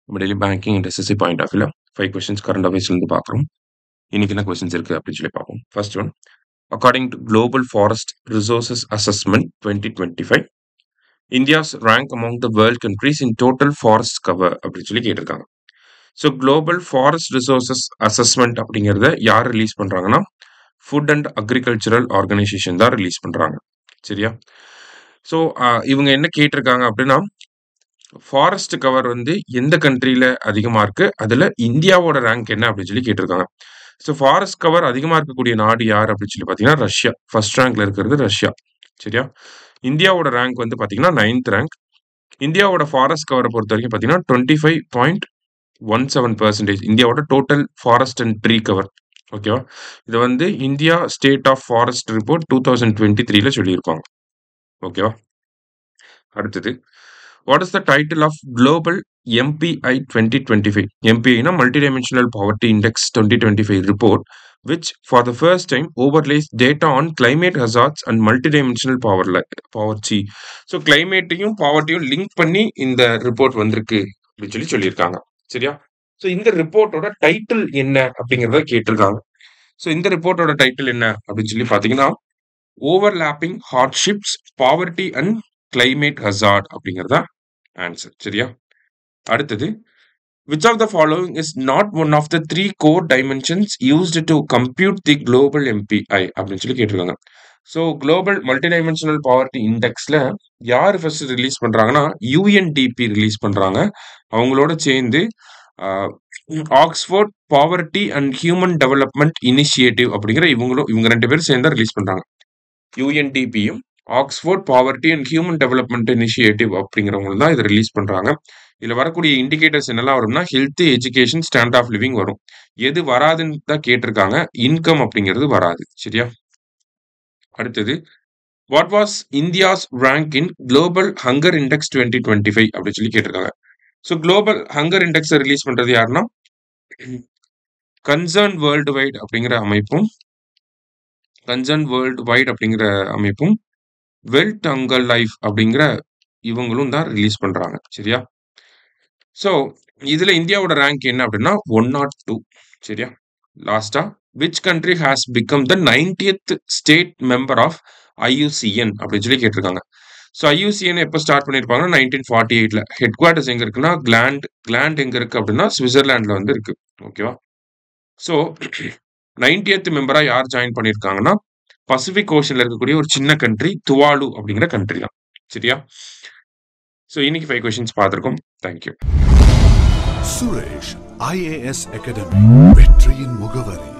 நம்ம daily banking and SSC point of வியூல 5 questions current அஃபேர்ஸ்லேருந்து பார்க்குறோம். இன்னைக்கு என்ன கொஸ்டின்ஸ் இருக்குது அப்படின்னு சொல்லி பார்ப்போம். First one, according to global forest resources assessment 2025, India's rank among the world countries in total forest cover அப்படின்னு சொல்லி கேட்டிருக்காங்க. So global forest resources assessment அப்படிங்கிறத யார் ரிலீஸ் பண்ணுறாங்கன்னா, ஃபுட் அண்ட் அக்ரிகல்ச்சரல் ஆர்கனைசேஷன் தான் ரிலீஸ் பண்ணுறாங்க. சரியா? ஸோ இவங்க என்ன கேட்டிருக்காங்க அப்படின்னா, ஃபாரஸ்ட் கவர் வந்து எந்த கண்ட்ரியில் அதிகமாக இருக்குது, அதில் இந்தியாவோட ரேங்க் என்ன அப்படின்னு சொல்லி கேட்டிருக்காங்க. ஸோ ஃபாரஸ்ட் கவர் அதிகமாக இருக்கக்கூடிய நாடு யார் அப்படின்னு சொல்லி பார்த்தீங்கன்னா ரஷ்யா. ஃபர்ஸ்ட் ரேங்க்ல இருக்கிறது ரஷ்யா. சரியா? இந்தியாவோட ரேங்க் வந்து பார்த்தீங்கன்னா 9th ரேங்க். இந்தியாவோட ஃபாரஸ்ட் கவரை பொறுத்த வரைக்கும் பார்த்தீங்கன்னா 25.17%. இந்தியாவோட total forest and tree cover. ஓகேவா? இதை வந்து India state of forest report 2023ல சொல்லியிருப்பாங்க. ஓகேவா? அடுத்தது, what is the title of global MPI 2025? MPI னா multidimensional poverty index 2025 report, which for the first time overlays data on climate hazards and multidimensional poverty. So கிளைமேட்டையும் பாவர்ட்டியும் link பண்ணி இந்த report வந்திருக்கு அப்படின்னு சொல்லியிருக்காங்க. சரியா? ஸோ இந்த ரிப்போர்ட்டோட டைட்டில் என்ன அப்படிங்கிறத கேட்டிருக்காங்க. ஸோ இந்த ரிப்போர்ட்டோட டைட்டில் என்ன அப்படின்னு சொல்லி பார்த்தீங்கன்னா, overlapping hardships, poverty and climate hazard அப்படிங்கிறதா ஆன்சர். சரியா? அடுத்தது, which of the following is not one of the 3 core dimensions used to compute the global MPI அப்படின்னு சொல்லி கேட்டிருக்காங்க. ஸோ குளோபல் மல்டிடைமென்ஷனல் பாவர்ட்டி இண்டெக்ஸ்ல யார் ஃபர்ஸ்ட் ரிலீஸ் பண்றாங்கன்னா, UNDP ரிலீஸ் பண்றாங்க. அவங்களோட சேர்ந்து Oxford poverty and human development initiative அப்படிங்கிற இவங்க 2 பேரும் சேர்ந்து ரிலீஸ் பண்றாங்க. UNDPயும் Oxford poverty and human development initiative அப்படிங்கிறவங்க தான் இதை ரிலீஸ் பண்றாங்க. இதுல வரக்கூடிய இண்டிகேட்டர்ஸ் என்னெல்லாம் வரும்னா, health, education, standard of living வரும். எது வராதுன்னு தான் கேட்டிருக்காங்க, இன்கம் அப்படிங்கிறது வராது. சரியா? அடுத்தது, what was India's rank in global hunger index 2025 அப்படின்னு சொல்லி கேட்டிருக்காங்க. ஸோ குளோபல் ஹங்கர் இண்டெக்ஸை ரிலீஸ் பண்றது யாருன்னா, கன்சர்ன் வேர்ல்டு வைட் அப்படிங்கிற அமைப்பும் வெல்த் ஹங்கர் லைஃப் அப்படிங்கிற இவங்களும் தான் ரிலீஸ் பண்றாங்க. சரியா? ஸோ இதுல இந்தியாவோட ரேங்க் என்ன அப்படின்னா 102. சரியா? லாஸ்டா, which country has become the 90th state member of IUCN அப்படின்னு சொல்லி கேட்டிருக்காங்க. ஸோ IUCN எப்போ ஸ்டார்ட் பண்ணியிருப்பாங்கன்னா 1948ல. ஹெட் குவார்டர்ஸ் எங்க இருக்குன்னா கிளாண்ட் எங்க இருக்கு அப்படின்னா சுவிட்சர்லாந்துல வந்து இருக்கு. ஓகேவா? ஸோ 90th மெம்பரா யார் ஜாயின் பண்ணியிருக்காங்கன்னா, பசிபிக் ஓஷன்ல இருக்கக்கூடிய ஒரு சின்ன கண்ட்ரி துவாலு அப்படிங்கிற கண்ட்ரி தான். சரியா? ஸோ இன்னைக்கு 5 கொஸ்டின்ஸ் பார்த்துருக்கோம். தேங்க்யூ. சுரேஷ் IAS அகாடமி, வெற்றியின் முகவரி.